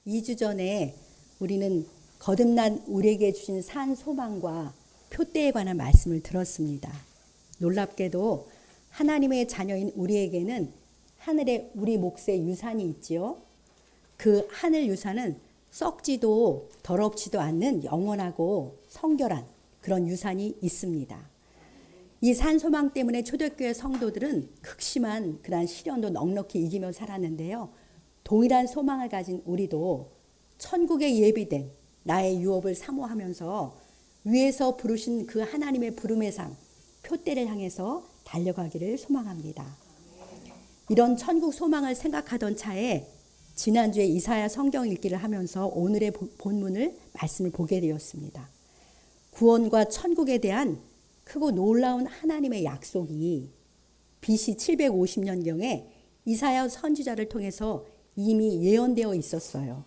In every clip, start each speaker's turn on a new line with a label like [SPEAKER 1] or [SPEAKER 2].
[SPEAKER 1] 2주 전에 우리는 거듭난 우리에게 주신 산 소망과 표대에 관한 말씀을 들었습니다. 놀랍게도 하나님의 자녀인 우리에게는 하늘에 우리 몫의 유산이 있지요. 그 하늘 유산은 썩지도 더럽지도 않는 영원하고 성결한 그런 유산이 있습니다. 이 산소망 때문에 초대교회 성도들은 극심한 그런 시련도 넉넉히 이기며 살았는데요. 동일한 소망을 가진 우리도 천국에 예비된 나의 유업을 사모하면서 위에서 부르신 그 하나님의 부름의 상, 표대를 향해서 달려가기를 소망합니다. 이런 천국 소망을 생각하던 차에 지난주에 이사야 성경 읽기를 하면서 오늘의 본문을 말씀을 보게 되었습니다. 구원과 천국에 대한 크고 놀라운 하나님의 약속이 BC 750년경에 이사야 선지자를 통해서 이미 예언되어 있었어요.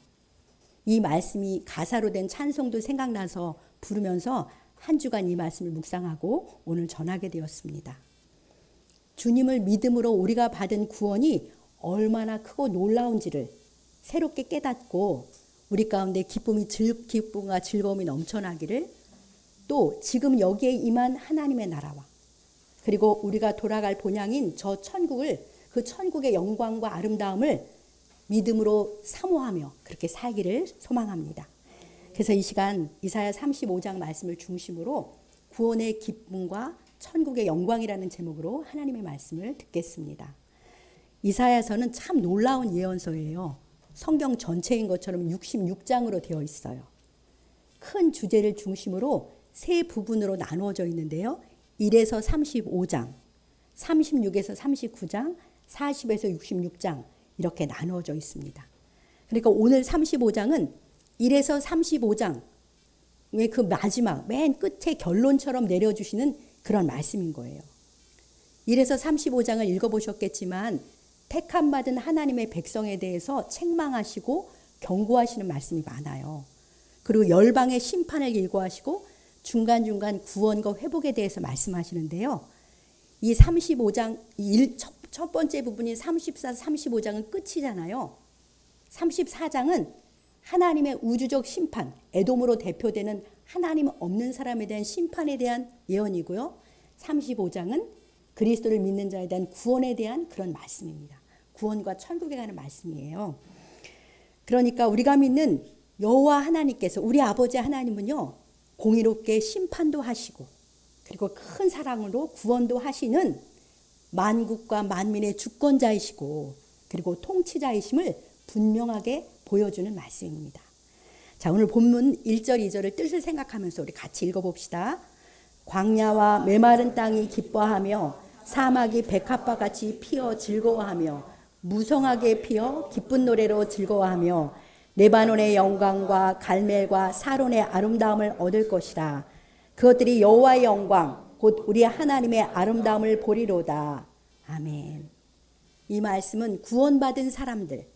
[SPEAKER 1] 이 말씀이 가사로 된 찬송도 생각나서 부르면서 한 주간 이 말씀을 묵상하고 오늘 전하게 되었습니다. 주님을 믿음으로 우리가 받은 구원이 얼마나 크고 놀라운지를 새롭게 깨닫고 우리 가운데 기쁨과 즐거움이 넘쳐나기를, 또 지금 여기에 임한 하나님의 나라와 그리고 우리가 돌아갈 본향인 저 천국을, 그 천국의 영광과 아름다움을 믿음으로 사모하며 그렇게 살기를 소망합니다. 그래서 이 시간 이사야 35장 말씀을 중심으로 구원의 기쁨과 천국의 영광이라는 제목으로 하나님의 말씀을 듣겠습니다. 이사야서는 참 놀라운 예언서예요. 성경 전체인 것처럼 66장으로 되어 있어요. 큰 주제를 중심으로 세 부분으로 나누어져 있는데요. 1에서 35장, 36에서 39장, 40에서 66장 이렇게 나누어져 있습니다. 그러니까 오늘 35장은 1에서 35장의 그 마지막 맨 끝에 결론처럼 내려주시는 그런 말씀인 거예요. 1에서 35장을 읽어보셨겠지만 택함받은 하나님의 백성에 대해서 책망하시고 경고하시는 말씀이 많아요. 그리고 열방의 심판을 예고하시고 중간중간 구원과 회복에 대해서 말씀하시는데요. 이 35장 첫 번째 부분인 34, 35장은 끝이잖아요. 34장은 하나님의 우주적 심판, 에돔으로 대표되는 하나님 없는 사람에 대한 심판에 대한 예언이고요. 35장은 그리스도를 믿는 자에 대한 구원에 대한 그런 말씀입니다. 구원과 천국에 가는 말씀이에요. 그러니까 우리가 믿는 여호와 하나님께서, 우리 아버지 하나님은요, 공의롭게 심판도 하시고 그리고 큰 사랑으로 구원도 하시는 만국과 만민의 주권자이시고 그리고 통치자이심을 분명하게 보여주는 말씀입니다. 자, 오늘 본문 1절 2절을 뜻을 생각하면서 우리 같이 읽어봅시다. 광야와 메마른 땅이 기뻐하며 사막이 백합과 같이 피어 즐거워하며 무성하게 피어 기쁜 노래로 즐거워하며 레바논의 영광과 갈멜과 사론의 아름다움을 얻을 것이라. 그것들이 여호와의 영광 곧 우리 하나님의 아름다움을 보리로다. 아멘. 이 말씀은 구원받은 사람들,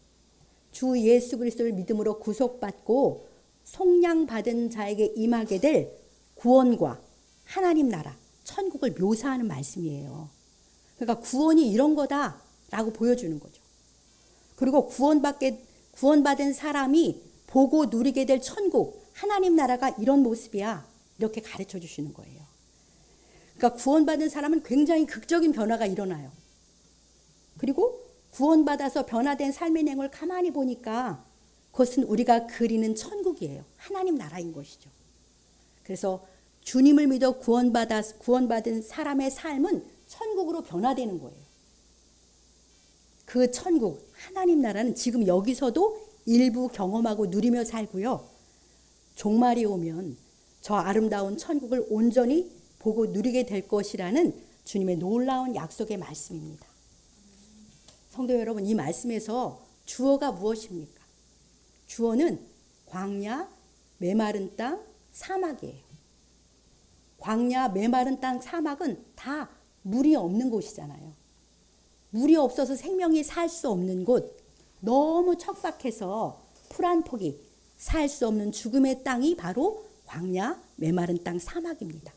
[SPEAKER 1] 주 예수 그리스도를 믿음으로 구속받고 속량받은 자에게 임하게 될 구원과 하나님 나라, 천국을 묘사하는 말씀이에요. 그러니까 구원이 이런 거다라고 보여주는 거죠. 그리고 구원받은 사람이 보고 누리게 될 천국, 하나님 나라가 이런 모습이야, 이렇게 가르쳐 주시는 거예요. 그러니까 구원받은 사람은 굉장히 극적인 변화가 일어나요. 그리고 구원받아서 변화된 삶의 내용을 가만히 보니까 그것은 우리가 그리는 천국이에요. 하나님 나라인 것이죠. 그래서 주님을 믿어 구원받은 사람의 삶은 천국으로 변화되는 거예요. 그 천국, 하나님 나라는 지금 여기서도 일부 경험하고 누리며 살고요. 종말이 오면 저 아름다운 천국을 온전히 보고 누리게 될 것이라는 주님의 놀라운 약속의 말씀입니다. 성도 여러분, 이 말씀에서 주어가 무엇입니까? 주어는 광야, 메마른 땅, 사막이에요. 광야, 메마른 땅, 사막은 다 물이 없는 곳이잖아요. 물이 없어서 생명이 살 수 없는 곳, 너무 척박해서 풀 한 폭이 살 수 없는 죽음의 땅이 바로 광야, 메마른 땅, 사막입니다.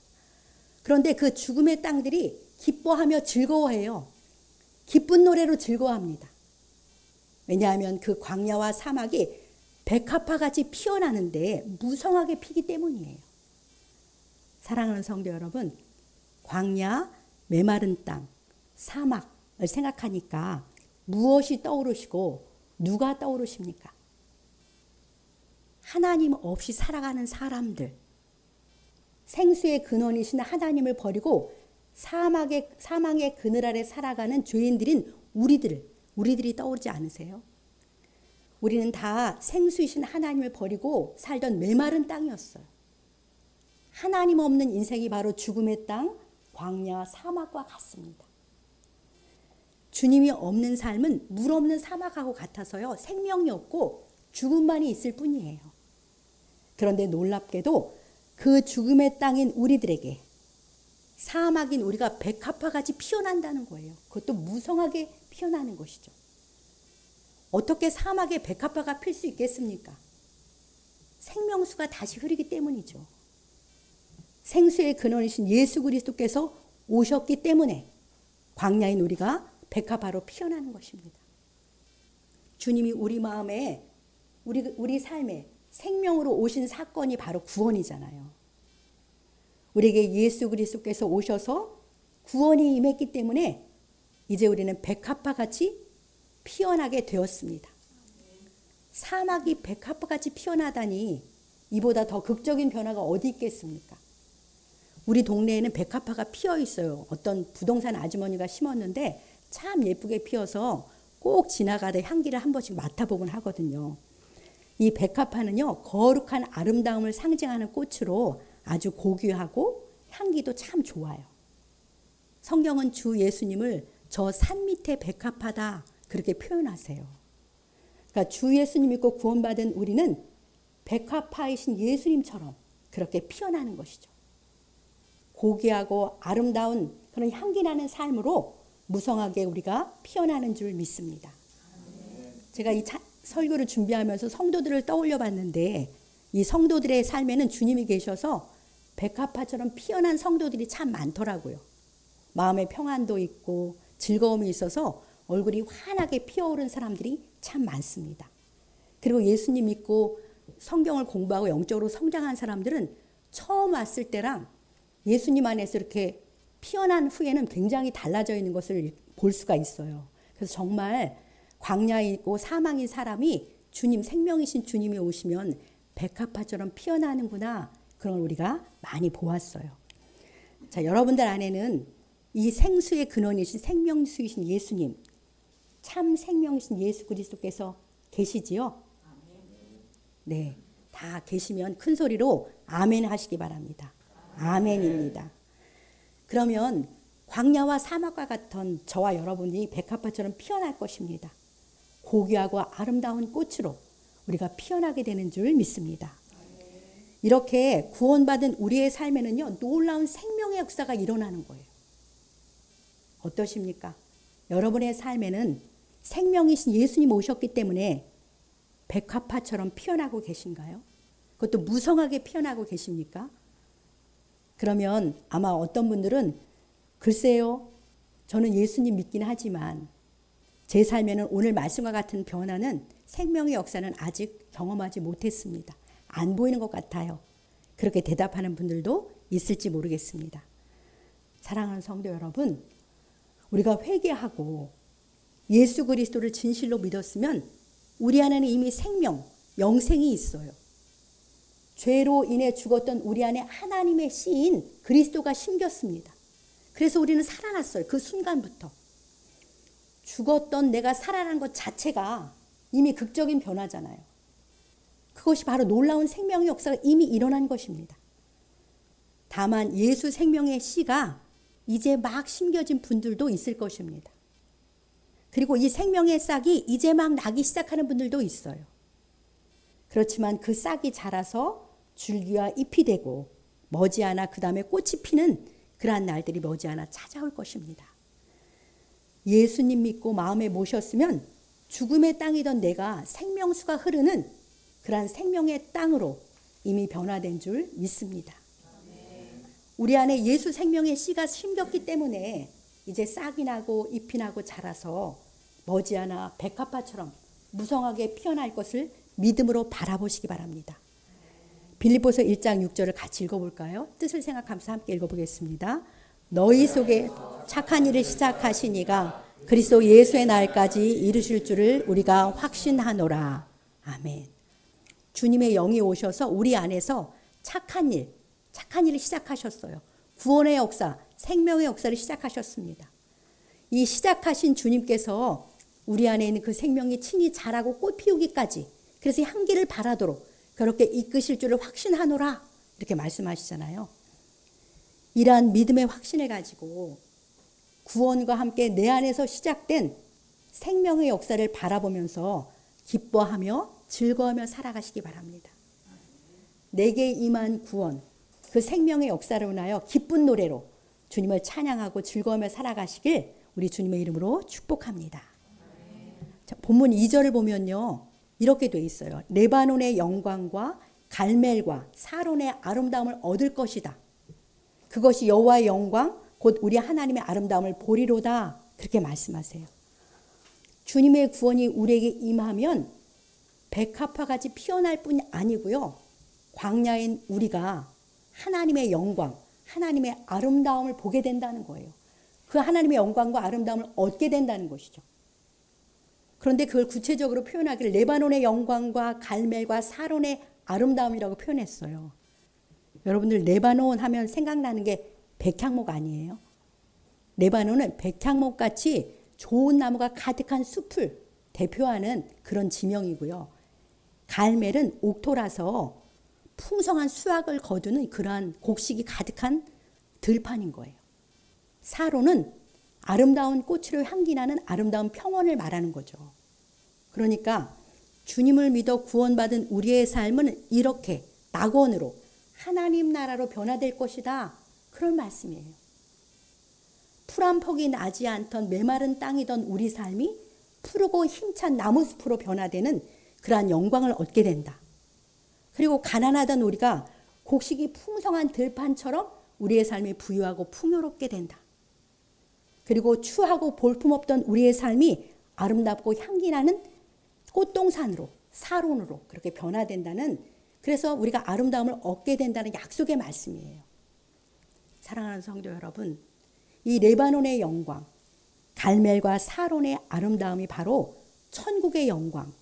[SPEAKER 1] 그런데 그 죽음의 땅들이 기뻐하며 즐거워해요. 기쁜 노래로 즐거워합니다. 왜냐하면 그 광야와 사막이 백합화같이 피어나는데 무성하게 피기 때문이에요. 사랑하는 성도 여러분, 광야, 메마른 땅, 사막을 생각하니까 무엇이 떠오르시고 누가 떠오르십니까? 하나님 없이 살아가는 사람들, 생수의 근원이신 하나님을 버리고 사망의 그늘 아래 살아가는 죄인들인 우리들이 떠오르지 않으세요? 우리는 다 생수이신 하나님을 버리고 살던 메마른 땅이었어요. 하나님 없는 인생이 바로 죽음의 땅, 광야, 사막과 같습니다. 주님이 없는 삶은 물 없는 사막하고 같아서요. 생명이 없고 죽음만이 있을 뿐이에요. 그런데 놀랍게도 그 죽음의 땅인 우리들에게 사막인 우리가 백합화같이 피어난다는 거예요. 그것도 무성하게 피어나는 것이죠. 어떻게 사막에 백합화가 필 수 있겠습니까? 생명수가 다시 흐르기 때문이죠. 생수의 근원이신 예수 그리스도께서 오셨기 때문에 광야인 우리가 백합화로 피어나는 것입니다. 주님이 우리 마음에 우리 삶에 생명으로 오신 사건이 바로 구원이잖아요. 우리에게 예수 그리스도께서 오셔서 구원이 임했기 때문에 이제 우리는 백합화같이 피어나게 되었습니다. 사막이 백합화같이 피어나다니 이보다 더 극적인 변화가 어디 있겠습니까? 우리 동네에는 백합화가 피어 있어요. 어떤 부동산 아주머니가 심었는데 참 예쁘게 피어서 꼭 지나가다 향기를 한 번씩 맡아보곤 하거든요. 이 백합화는요, 거룩한 아름다움을 상징하는 꽃으로 아주 고귀하고 향기도 참 좋아요. 성경은 주 예수님을 저 산 밑에 백합화다 그렇게 표현하세요. 그러니까 주 예수님 믿고 구원받은 우리는 백합화이신 예수님처럼 그렇게 피어나는 것이죠. 고귀하고 아름다운 그런 향기 나는 삶으로 무성하게 우리가 피어나는 줄 믿습니다. 제가 이 설교를 준비하면서 성도들을 떠올려 봤는데 이 성도들의 삶에는 주님이 계셔서 백합화처럼 피어난 성도들이 참 많더라고요. 마음에 평안도 있고 즐거움이 있어서 얼굴이 환하게 피어오른 사람들이 참 많습니다. 그리고 예수님 믿고 성경을 공부하고 영적으로 성장한 사람들은 처음 왔을 때랑 예수님 안에서 이렇게 피어난 후에는 굉장히 달라져 있는 것을 볼 수가 있어요. 그래서 정말 광야에 있고 사망인 사람이 주님, 생명이신 주님이 오시면 백합화처럼 피어나는구나. 그런 걸 우리가 많이 보았어요. 자, 여러분들 안에는 이 생수의 근원이신 생명수이신 예수님, 참 생명이신 예수 그리스도께서 계시지요? 네, 다 계시면 큰 소리로 아멘 하시기 바랍니다. 아멘입니다. 그러면 광야와 사막과 같은 저와 여러분이 백합화처럼 피어날 것입니다. 고귀하고 아름다운 꽃으로 우리가 피어나게 되는 줄 믿습니다. 이렇게 구원받은 우리의 삶에는요, 놀라운 생명의 역사가 일어나는 거예요. 어떠십니까? 여러분의 삶에는 생명이신 예수님 오셨기 때문에 백합화처럼 피어나고 계신가요? 그것도 무성하게 피어나고 계십니까? 그러면 아마 어떤 분들은 글쎄요, 저는 예수님 믿긴 하지만 제 삶에는 오늘 말씀과 같은 변화는 생명의 역사는 아직 경험하지 못했습니다. 안 보이는 것 같아요. 그렇게 대답하는 분들도 있을지 모르겠습니다. 사랑하는 성도 여러분, 우리가 회개하고 예수 그리스도를 진실로 믿었으면 우리 안에는 이미 생명, 영생이 있어요. 죄로 인해 죽었던 우리 안에 하나님의 씨인 그리스도가 심겼습니다. 그래서 우리는 살아났어요. 그 순간부터. 죽었던 내가 살아난 것 자체가 이미 극적인 변화잖아요. 그것이 바로 놀라운 생명의 역사가 이미 일어난 것입니다. 다만 예수 생명의 씨가 이제 막 심겨진 분들도 있을 것입니다. 그리고 이 생명의 싹이 이제 막 나기 시작하는 분들도 있어요. 그렇지만 그 싹이 자라서 줄기와 잎이 되고 머지않아 그 다음에 꽃이 피는 그러한 날들이 머지않아 찾아올 것입니다. 예수님 믿고 마음에 모셨으면 죽음의 땅이던 내가 생명수가 흐르는 그러한 생명의 땅으로 이미 변화된 줄 믿습니다. 우리 안에 예수 생명의 씨가 심겼기 때문에 이제 싹이 나고 잎이 나고 자라서 머지않아 백합화처럼 무성하게 피어날 것을 믿음으로 바라보시기 바랍니다. 빌립보서 1장 6절을 같이 읽어볼까요? 뜻을 생각하면서 함께 읽어보겠습니다. 너희 속에 착한 일을 시작하신 이가 그리스도 예수의 날까지 이루실 줄을 우리가 확신하노라. 아멘. 주님의 영이 오셔서 우리 안에서 착한 일을 시작하셨어요. 구원의 역사, 생명의 역사를 시작하셨습니다. 이 시작하신 주님께서 우리 안에 있는 그 생명이 친히 자라고 꽃 피우기까지, 그래서 향기를 발하도록 그렇게 이끄실 줄을 확신하노라, 이렇게 말씀하시잖아요. 이러한 믿음의 확신을 가지고 구원과 함께 내 안에서 시작된 생명의 역사를 바라보면서 기뻐하며 즐거워하며 살아가시기 바랍니다. 내게 임한 구원, 그 생명의 역사로 인하여 기쁜 노래로 주님을 찬양하고 즐거워하며 살아가시길 우리 주님의 이름으로 축복합니다. 자, 본문 2절을 보면요, 이렇게 돼 있어요. 레바논의 영광과 갈멜과 사론의 아름다움을 얻을 것이다. 그것이 여호와의 영광 곧 우리 하나님의 아름다움을 보리로다. 그렇게 말씀하세요. 주님의 구원이 우리에게 임하면 백합화 같이 피어날 뿐이 아니고요, 광야인 우리가 하나님의 영광, 하나님의 아름다움을 보게 된다는 거예요. 그 하나님의 영광과 아름다움을 얻게 된다는 것이죠. 그런데 그걸 구체적으로 표현하기를 레바논의 영광과 갈멜과 사론의 아름다움이라고 표현했어요. 여러분들 레바논 하면 생각나는 게 백향목 아니에요? 레바논은 백향목 같이 좋은 나무가 가득한 숲을 대표하는 그런 지명이고요. 갈멜은 옥토라서 풍성한 수확을 거두는 그러한 곡식이 가득한 들판인 거예요. 사론은 아름다운 꽃으로 향기나는 아름다운 평원을 말하는 거죠. 그러니까 주님을 믿어 구원받은 우리의 삶은 이렇게 낙원으로 하나님 나라로 변화될 것이다, 그런 말씀이에요. 풀 한 폭이 나지 않던 메마른 땅이던 우리 삶이 푸르고 힘찬 나무숲으로 변화되는 그러한 영광을 얻게 된다. 그리고 가난하던 우리가 곡식이 풍성한 들판처럼 우리의 삶이 부유하고 풍요롭게 된다. 그리고 추하고 볼품없던 우리의 삶이 아름답고 향기나는 꽃동산으로, 사론으로 그렇게 변화된다는, 그래서 우리가 아름다움을 얻게 된다는 약속의 말씀이에요. 사랑하는 성도 여러분, 이 레바논의 영광, 갈멜과 사론의 아름다움이 바로 천국의 영광,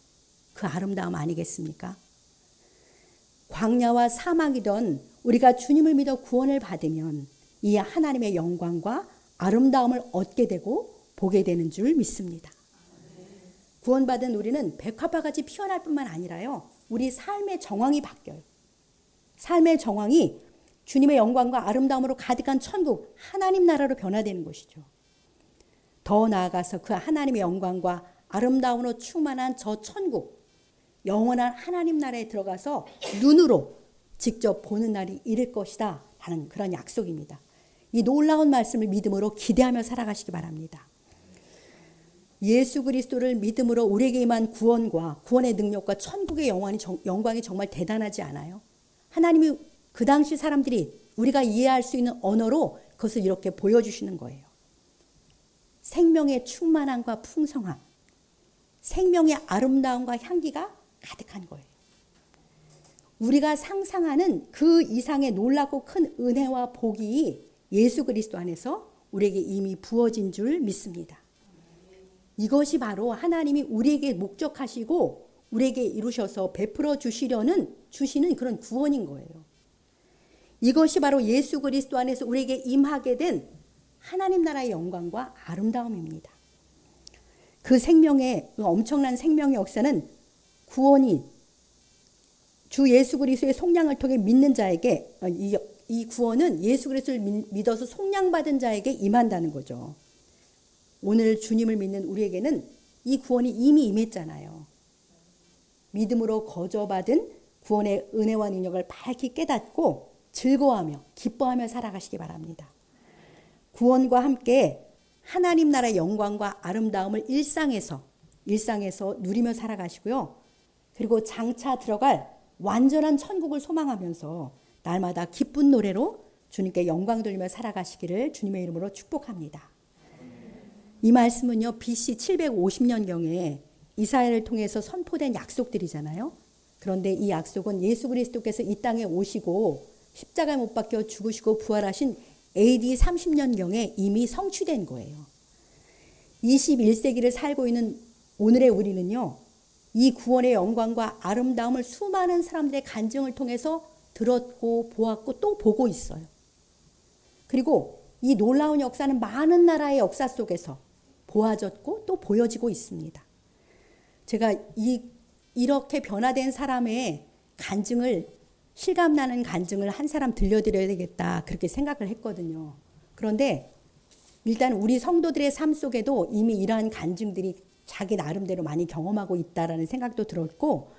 [SPEAKER 1] 그 아름다움 아니겠습니까? 광야와 사막이던 우리가 주님을 믿어 구원을 받으면 이 하나님의 영광과 아름다움을 얻게 되고 보게 되는 줄 믿습니다. 구원받은 우리는 백합화 같이 피어날 뿐만 아니라요, 우리 삶의 정황이 바뀌어요. 삶의 정황이 주님의 영광과 아름다움으로 가득한 천국, 하나님 나라로 변화되는 것이죠. 더 나아가서 그 하나님의 영광과 아름다움으로 충만한 저 천국, 영원한 하나님 나라에 들어가서 눈으로 직접 보는 날이 이를 것이다 라는 그런 약속입니다. 이 놀라운 말씀을 믿음으로 기대하며 살아가시기 바랍니다. 예수 그리스도를 믿음으로 우리에게 임한 구원과 구원의 능력과 천국의 영광이 정말 대단하지 않아요? 하나님이 그 당시 사람들이 우리가 이해할 수 있는 언어로 그것을 이렇게 보여주시는 거예요. 생명의 충만함과 풍성함, 생명의 아름다움과 향기가 가득한 거예요. 우리가 상상하는 그 이상의 놀랍고 큰 은혜와 복이 예수 그리스도 안에서 우리에게 이미 부어진 줄 믿습니다. 이것이 바로 하나님이 우리에게 목적하시고 우리에게 이루셔서 베풀어 주시는 그런 구원인 거예요. 이것이 바로 예수 그리스도 안에서 우리에게 임하게 된 하나님 나라의 영광과 아름다움입니다. 그 생명의, 엄청난 생명의 역사는 구원이 주 예수 그리스도의 속량을 통해 믿는 자에게, 이 구원은 예수 그리스도를 믿어서 속량받은 자에게 임한다는 거죠. 오늘 주님을 믿는 우리에게는 이 구원이 이미 임했잖아요. 믿음으로 거저받은 구원의 은혜와 능력을 밝히 깨닫고 즐거워하며 기뻐하며 살아가시기 바랍니다. 구원과 함께 하나님 나라의 영광과 아름다움을 일상에서 누리며 살아가시고요. 그리고 장차 들어갈 완전한 천국을 소망하면서 날마다 기쁜 노래로 주님께 영광 돌리며 살아가시기를 주님의 이름으로 축복합니다. 이 말씀은요, BC 750년경에 이사야를 통해서 선포된 약속들이잖아요. 그런데 이 약속은 예수 그리스도께서 이 땅에 오시고 십자가에 못 박혀 죽으시고 부활하신 AD 30년경에 이미 성취된 거예요. 21세기를 살고 있는 오늘의 우리는요, 이 구원의 영광과 아름다움을 수많은 사람들의 간증을 통해서 들었고 보았고 또 보고 있어요. 그리고 이 놀라운 역사는 많은 나라의 역사 속에서 보아졌고 또 보여지고 있습니다. 제가 이렇게 변화된 사람의 간증을, 실감나는 간증을 한 사람 들려드려야 되겠다, 그렇게 생각을 했거든요. 그런데 일단 우리 성도들의 삶 속에도 이미 이러한 간증들이 자기 나름대로 많이 경험하고 있다라는 생각도 들었고,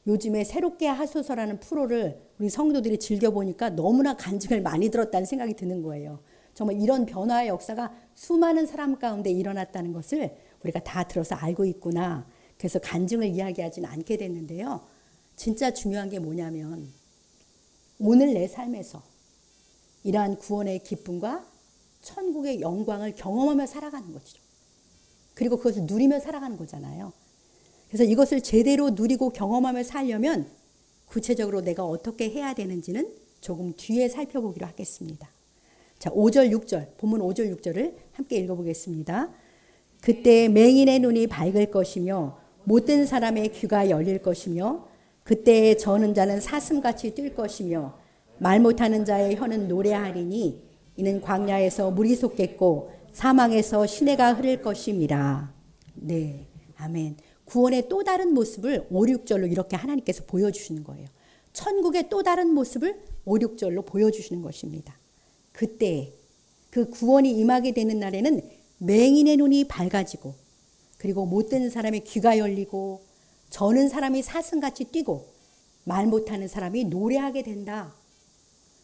[SPEAKER 1] 요즘에 새롭게 하소서라는 프로를 우리 성도들이 즐겨보니까 너무나 간증을 많이 들었다는 생각이 드는 거예요. 정말 이런 변화의 역사가 수많은 사람 가운데 일어났다는 것을 우리가 다 들어서 알고 있구나. 그래서 간증을 이야기하지는 않게 됐는데요. 진짜 중요한 게 뭐냐면 오늘 내 삶에서 이러한 구원의 기쁨과 천국의 영광을 경험하며 살아가는 거죠. 그리고 그것을 누리며 살아가는 거잖아요. 그래서 이것을 제대로 누리고 경험하며 살려면 구체적으로 내가 어떻게 해야 되는지는 조금 뒤에 살펴보기로 하겠습니다. 자, 5절, 6절, 본문 5절, 6절을 함께 읽어보겠습니다. 그때 맹인의 눈이 밝을 것이며 못된 사람의 귀가 열릴 것이며 그때 저는 자는 사슴같이 뛸 것이며 말 못하는 자의 혀는 노래하리니 이는 광야에서 물이 솟겠고 사망에서 시내가 흐를 것임이라. 네, 아멘. 구원의 또 다른 모습을 5, 6절로 이렇게 하나님께서 보여주시는 거예요. 천국의 또 다른 모습을 5, 6절로 보여주시는 것입니다. 그때 그 구원이 임하게 되는 날에는 맹인의 눈이 밝아지고 그리고 못된 사람의 귀가 열리고 저는 사람이 사슴같이 뛰고 말 못하는 사람이 노래하게 된다.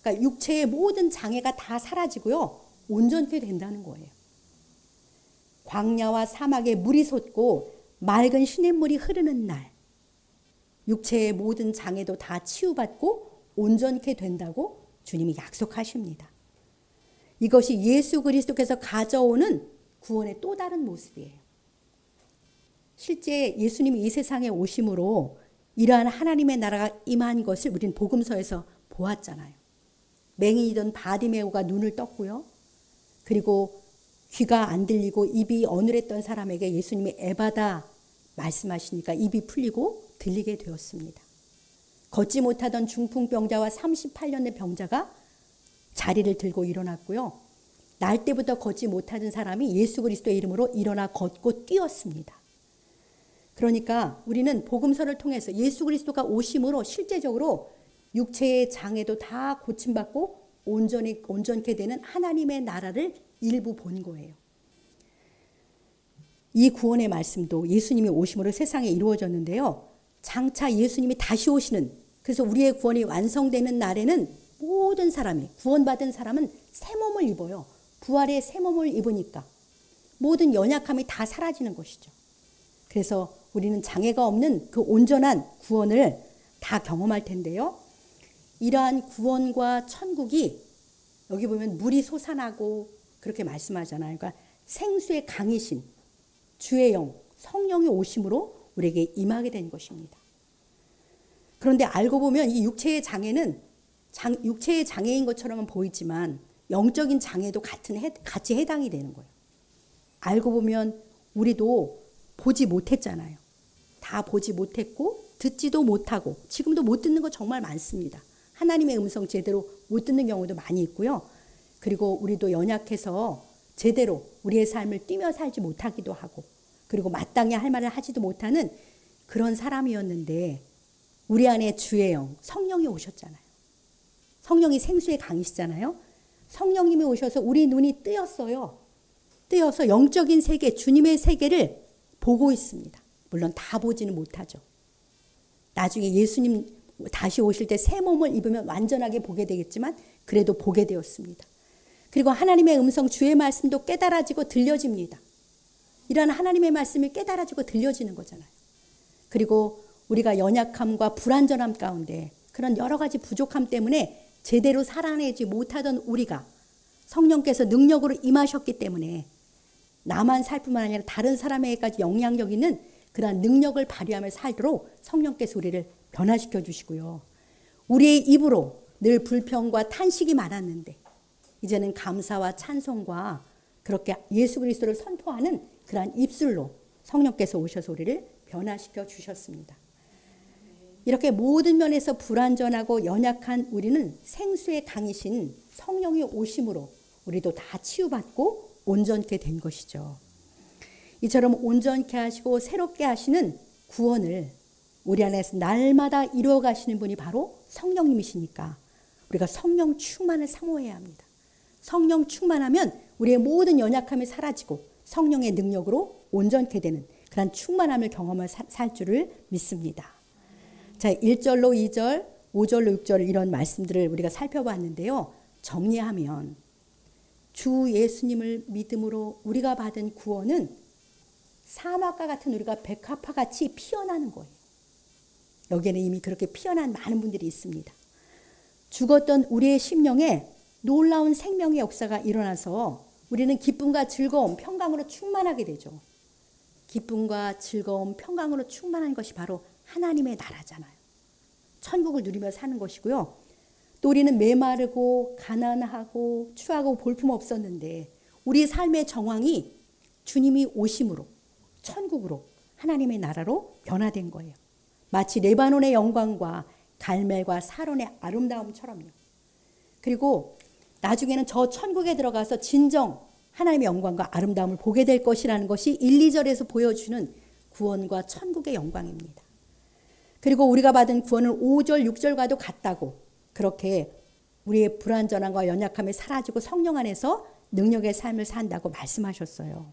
[SPEAKER 1] 그러니까 육체의 모든 장애가 다 사라지고요. 온전케 된다는 거예요. 광야와 사막에 물이 솟고 맑은 시냇물이 흐르는 날, 육체의 모든 장애도 다 치유받고 온전케 된다고 주님이 약속하십니다. 이것이 예수 그리스도께서 가져오는 구원의 또 다른 모습이에요. 실제 예수님이 이 세상에 오심으로 이러한 하나님의 나라가 임한 것을 우리는 복음서에서 보았잖아요. 맹인이던 바디메오가 눈을 떴고요. 그리고 귀가 안 들리고 입이 어눌했던 사람에게 예수님이 에바다 말씀하시니까 입이 풀리고 들리게 되었습니다. 걷지 못하던 중풍병자와 38년의 병자가 자리를 들고 일어났고요. 날 때부터 걷지 못하던 사람이 예수 그리스도의 이름으로 일어나 걷고 뛰었습니다. 그러니까 우리는 복음서를 통해서 예수 그리스도가 오심으로 실제적으로 육체의 장애도 다 고침받고 온전케 되는 하나님의 나라를 일부 본 거예요. 이 구원의 말씀도 예수님이 오심으로 세상에 이루어졌는데요. 장차 예수님이 다시 오시는, 그래서 우리의 구원이 완성되는 날에는 모든 사람이, 구원받은 사람은 새 몸을 입어요. 부활의 새 몸을 입으니까 모든 연약함이 다 사라지는 것이죠. 그래서 우리는 장애가 없는 그 온전한 구원을 다 경험할 텐데요. 이러한 구원과 천국이 여기 보면 물이 솟아나고 그렇게 말씀하잖아요. 그러니까 생수의 강이신 주의 영, 성령이 오심으로 우리에게 임하게 된 것입니다. 그런데 알고 보면 이 육체의 장애는 육체의 장애인 것처럼은 보이지만 영적인 장애도 같이 해당이 되는 거예요. 알고 보면 우리도 보지 못했잖아요. 다 보지 못했고 듣지도 못하고 지금도 못 듣는 거 정말 많습니다. 하나님의 음성 제대로 못 듣는 경우도 많이 있고요. 그리고 우리도 연약해서 제대로 우리의 삶을 뛰며 살지 못하기도 하고 그리고 마땅히 할 말을 하지도 못하는 그런 사람이었는데 우리 안에 주의 영, 성령이 오셨잖아요. 성령이 생수의 강이시잖아요. 성령님이 오셔서 우리 눈이 뜨였어요. 뜨여서 영적인 세계, 주님의 세계를 보고 있습니다. 물론 다 보지는 못하죠. 나중에 예수님 다시 오실 때 새 몸을 입으면 완전하게 보게 되겠지만 그래도 보게 되었습니다. 그리고 하나님의 음성, 주의 말씀도 깨달아지고 들려집니다. 이런 하나님의 말씀이 깨달아지고 들려지는 거잖아요. 그리고 우리가 연약함과 불완전함 가운데 그런 여러 가지 부족함 때문에 제대로 살아내지 못하던 우리가 성령께서 능력으로 임하셨기 때문에 나만 살 뿐만 아니라 다른 사람에게까지 영향력 있는 그러한 능력을 발휘하며 살도록 성령께서 우리를 변화시켜 주시고요. 우리의 입으로 늘 불평과 탄식이 많았는데 이제는 감사와 찬송과 그렇게 예수 그리스도를 선포하는 그러한 입술로 성령께서 오셔서 우리를 변화시켜 주셨습니다. 이렇게 모든 면에서 불완전하고 연약한 우리는 생수의 강이신 성령의 오심으로 우리도 다 치유받고 온전케 된 것이죠. 이처럼 온전케 하시고 새롭게 하시는 구원을 우리 안에서 날마다 이루어 가시는 분이 바로 성령님이시니까 우리가 성령 충만을 사모해야 합니다. 성령 충만하면 우리의 모든 연약함이 사라지고 성령의 능력으로 온전케 되는 그런 충만함을 경험할 살 줄을 믿습니다. 자, 1절로 2절, 5절로 6절 이런 말씀들을 우리가 살펴봤는데요. 정리하면 주 예수님을 믿음으로 우리가 받은 구원은 사막과 같은 우리가 백합화같이 피어나는 거예요. 여기에는 이미 그렇게 피어난 많은 분들이 있습니다. 죽었던 우리의 심령에 놀라운 생명의 역사가 일어나서 우리는 기쁨과 즐거움, 평강으로 충만하게 되죠. 기쁨과 즐거움, 평강으로 충만한 것이 바로 하나님의 나라잖아요. 천국을 누리며 사는 것이고요. 또 우리는 메마르고 가난하고 추하고 볼품없었는데 우리의 삶의 정황이 주님이 오심으로 천국으로 하나님의 나라로 변화된 거예요. 마치 레바논의 영광과 갈멜과 사론의 아름다움처럼요. 그리고 나중에는 저 천국에 들어가서 진정 하나님의 영광과 아름다움을 보게 될 것이라는 것이 1, 2절에서 보여주는 구원과 천국의 영광입니다. 그리고 우리가 받은 구원은 5절, 6절과도 같다고 그렇게 우리의 불완전함과 연약함이 사라지고 성령 안에서 능력의 삶을 산다고 말씀하셨어요.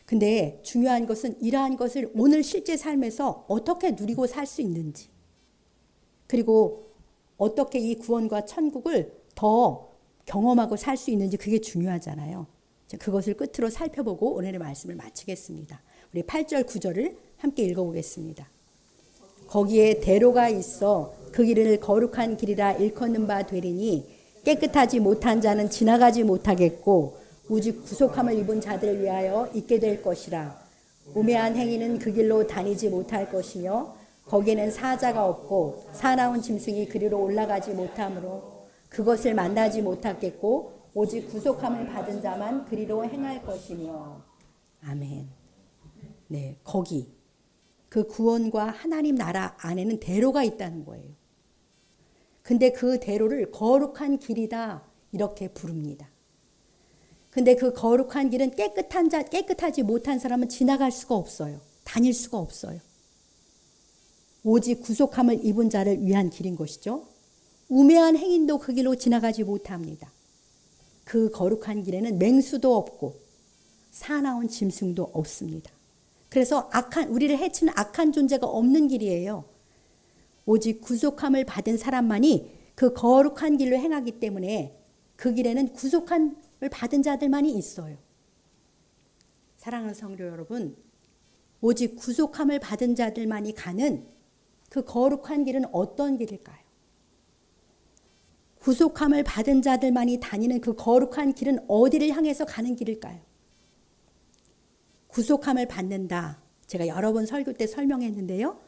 [SPEAKER 1] 근데 중요한 것은 이러한 것을 오늘 실제 삶에서 어떻게 누리고 살 수 있는지 그리고 어떻게 이 구원과 천국을 더 경험하고 살 수 있는지 그게 중요하잖아요. 그것을 끝으로 살펴보고 오늘의 말씀을 마치겠습니다. 우리 8절, 9절을 함께 읽어보겠습니다. 거기에 대로가 있어 그 길을 거룩한 길이라 일컫는 바 되리니 깨끗하지 못한 자는 지나가지 못하겠고 오직 구속함을 입은 자들을 위하여 있게 될 것이라. 우매한 행위는 그 길로 다니지 못할 것이며 거기에는 사자가 없고 사나운 짐승이 그리로 올라가지 못하므로 그것을 만나지 못하겠고 오직 구속함을 받은 자만 그리로 행할 것이며. 아멘. 네, 거기 그 구원과 하나님 나라 안에는 대로가 있다는 거예요. 근데 그 대로를 거룩한 길이다 이렇게 부릅니다. 근데 그 거룩한 길은 깨끗하지 못한 사람은 지나갈 수가 없어요. 다닐 수가 없어요. 오직 구속함을 입은 자를 위한 길인 것이죠. 우매한 행인도 그 길로 지나가지 못합니다. 그 거룩한 길에는 맹수도 없고 사나운 짐승도 없습니다. 그래서 우리를 해치는 악한 존재가 없는 길이에요. 오직 구속함을 받은 사람만이 그 거룩한 길로 행하기 때문에 그 길에는 구속함을 받은 자들만이 있어요. 사랑하는 성도 여러분, 오직 구속함을 받은 자들만이 가는 그 거룩한 길은 어떤 길일까요? 구속함을 받은 자들만이 다니는 그 거룩한 길은 어디를 향해서 가는 길일까요? 구속함을 받는다. 제가 여러 번 설교 때 설명했는데요.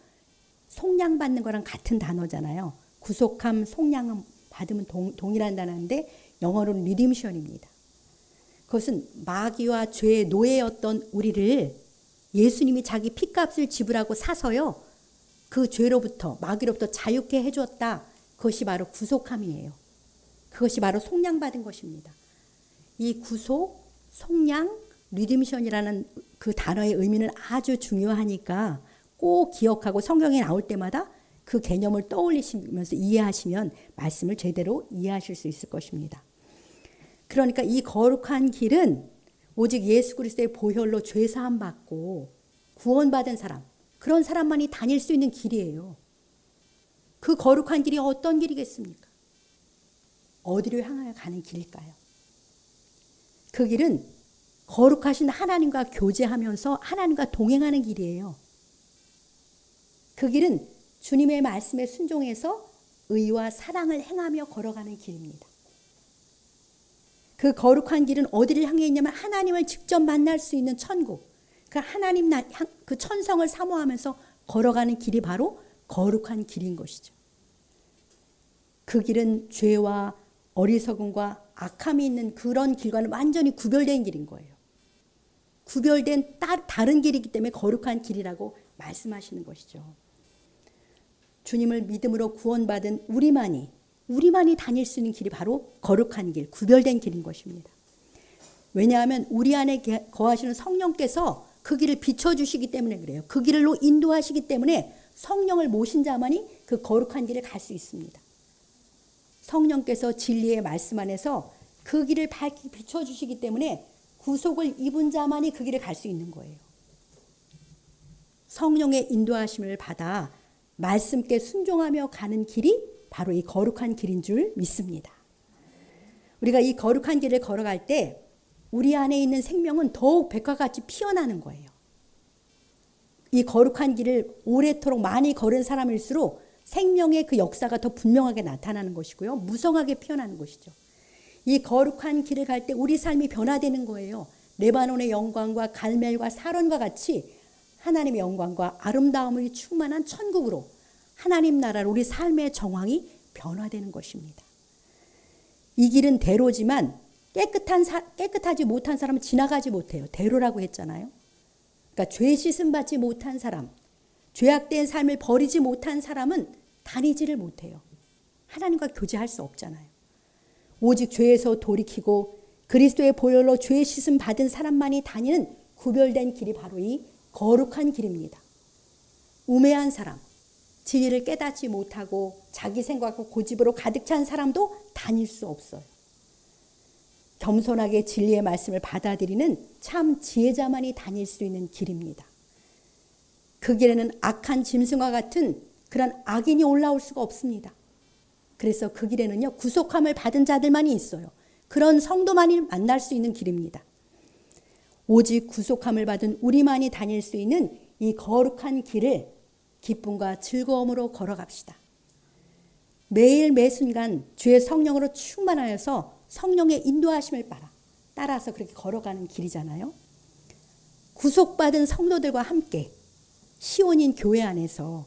[SPEAKER 1] 속량받는 거랑 같은 단어잖아요. 구속함, 속량 받으면 동일한 단어인데 영어로는 리딤션입니다. 그것은 마귀와 죄의 노예였던 우리를 예수님이 자기 피값을 지불하고 사서요. 그 죄로부터 마귀로부터 자유케 해줬다. 그것이 바로 구속함이에요. 그것이 바로 속량받은 것입니다. 이 구속, 속량, 리딤션이라는 그 단어의 의미는 아주 중요하니까 꼭 기억하고 성경에 나올 때마다 그 개념을 떠올리시면서 이해하시면 말씀을 제대로 이해하실 수 있을 것입니다. 그러니까 이 거룩한 길은 오직 예수 그리스도의 보혈로 죄사함 받고 구원받은 사람, 그런 사람만이 다닐 수 있는 길이에요. 그 거룩한 길이 어떤 길이겠습니까? 어디로 향하여 가는 길일까요? 그 길은 거룩하신 하나님과 교제하면서 하나님과 동행하는 길이에요. 그 길은 주님의 말씀에 순종해서 의와 사랑을 행하며 걸어가는 길입니다. 그 거룩한 길은 어디를 향해 있냐면 하나님을 직접 만날 수 있는 천국, 그 하나님 그 천성을 사모하면서 걸어가는 길이 바로 거룩한 길인 것이죠. 그 길은 죄와 어리석음과 악함이 있는 그런 길과는 완전히 구별된 길인 거예요. 구별된 다른 길이기 때문에 거룩한 길이라고 말씀하시는 것이죠. 주님을 믿음으로 구원받은 우리만이 다닐 수 있는 길이 바로 거룩한 길, 구별된 길인 것입니다. 왜냐하면 우리 안에 거하시는 성령께서 그 길을 비춰주시기 때문에 그래요. 그 길로 인도하시기 때문에 성령을 모신 자만이 그 거룩한 길을 갈 수 있습니다. 성령께서 진리의 말씀 안에서 그 길을 밝게 비춰주시기 때문에 구속을 입은 자만이 그 길을 갈 수 있는 거예요. 성령의 인도하심을 받아 말씀께 순종하며 가는 길이 바로 이 거룩한 길인 줄 믿습니다. 우리가 이 거룩한 길을 걸어갈 때 우리 안에 있는 생명은 더욱 백과 같이 피어나는 거예요. 이 거룩한 길을 오래도록 많이 걸은 사람일수록 생명의 그 역사가 더 분명하게 나타나는 것이고요. 무성하게 피어나는 것이죠. 이 거룩한 길을 갈 때 우리 삶이 변화되는 거예요. 레바논의 영광과 갈멜과 사론과 같이 하나님의 영광과 아름다움이 충만한 천국으로 하나님 나라로 우리 삶의 정황이 변화되는 것입니다. 이 길은 대로지만 깨끗하지 못한 사람은 지나가지 못해요. 대로라고 했잖아요. 그러니까 죄 씻음 받지 못한 사람, 죄악된 삶을 버리지 못한 사람은 다니지를 못해요. 하나님과 교제할 수 없잖아요. 오직 죄에서 돌이키고 그리스도의 보혈로 죄 씻음 받은 사람만이 다니는 구별된 길이 바로 이 거룩한 길입니다. 우매한 사람, 진리를 깨닫지 못하고 자기 생각과 고집으로 가득 찬 사람도 다닐 수 없어요. 겸손하게 진리의 말씀을 받아들이는 참 지혜자만이 다닐 수 있는 길입니다. 그 길에는 악한 짐승과 같은 그런 악인이 올라올 수가 없습니다. 그래서 그 길에는요, 구속함을 받은 자들만이 있어요. 그런 성도만이 만날 수 있는 길입니다. 오직 구속함을 받은 우리만이 다닐 수 있는 이 거룩한 길을 기쁨과 즐거움으로 걸어갑시다. 매일 매순간 주의 성령으로 충만하여서 성령의 인도하심을 따라서 그렇게 걸어가는 길이잖아요. 구속받은 성도들과 함께 시온인 교회 안에서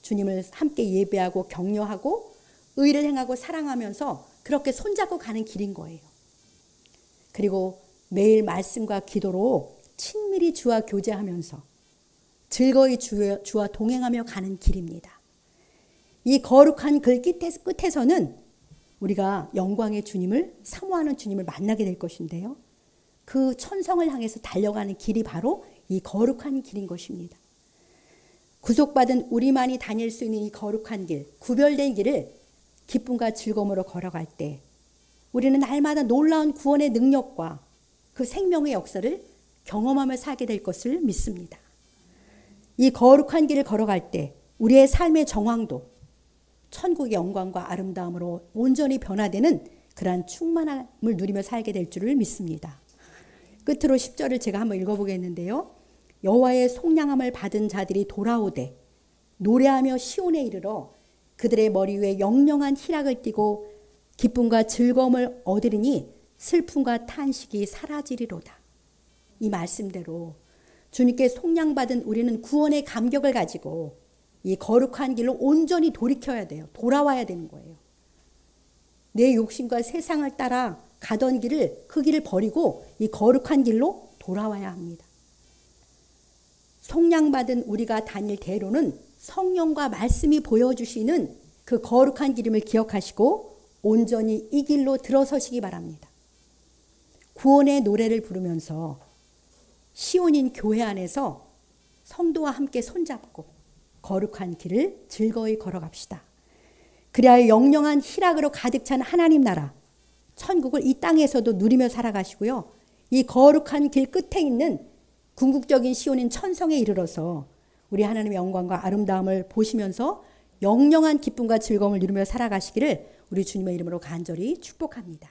[SPEAKER 1] 주님을 함께 예배하고 격려하고 의를 행하고 사랑하면서 그렇게 손잡고 가는 길인 거예요. 그리고 매일 말씀과 기도로 친밀히 주와 교제하면서 즐거이 주와 동행하며 가는 길입니다. 이 거룩한 글 끝에서는 우리가 영광의 주님을 사모하는 주님을 만나게 될 것인데요. 그 천성을 향해서 달려가는 길이 바로 이 거룩한 길인 것입니다. 구속받은 우리만이 다닐 수 있는 이 거룩한 길, 구별된 길을 기쁨과 즐거움으로 걸어갈 때 우리는 날마다 놀라운 구원의 능력과 그 생명의 역사를 경험하며 살게 될 것을 믿습니다. 이 거룩한 길을 걸어갈 때 우리의 삶의 정황도 천국의 영광과 아름다움으로 온전히 변화되는 그러한 충만함을 누리며 살게 될 줄을 믿습니다. 끝으로 10절을 제가 한번 읽어보겠는데요. 여호와의 속량함을 받은 자들이 돌아오되 노래하며 시온에 이르러 그들의 머리 위에 영영한 희락을 띠고 기쁨과 즐거움을 얻으리니 슬픔과 탄식이 사라지리로다. 이 말씀대로 주님께 속량받은 우리는 구원의 감격을 가지고 이 거룩한 길로 온전히 돌이켜야 돼요. 돌아와야 되는 거예요. 내 욕심과 세상을 따라 가던 길을 그 길을 버리고 이 거룩한 길로 돌아와야 합니다. 속량받은 우리가 다닐 대로는 성령과 말씀이 보여주시는 그 거룩한 길임을 기억하시고 온전히 이 길로 들어서시기 바랍니다. 구원의 노래를 부르면서 시온인 교회 안에서 성도와 함께 손잡고 거룩한 길을 즐거이 걸어갑시다. 그래야 영영한 희락으로 가득 찬 하나님 나라, 천국을 이 땅에서도 누리며 살아가시고요. 이 거룩한 길 끝에 있는 궁극적인 시온인 천성에 이르러서 우리 하나님의 영광과 아름다움을 보시면서 영영한 기쁨과 즐거움을 누리며 살아가시기를 우리 주님의 이름으로 간절히 축복합니다.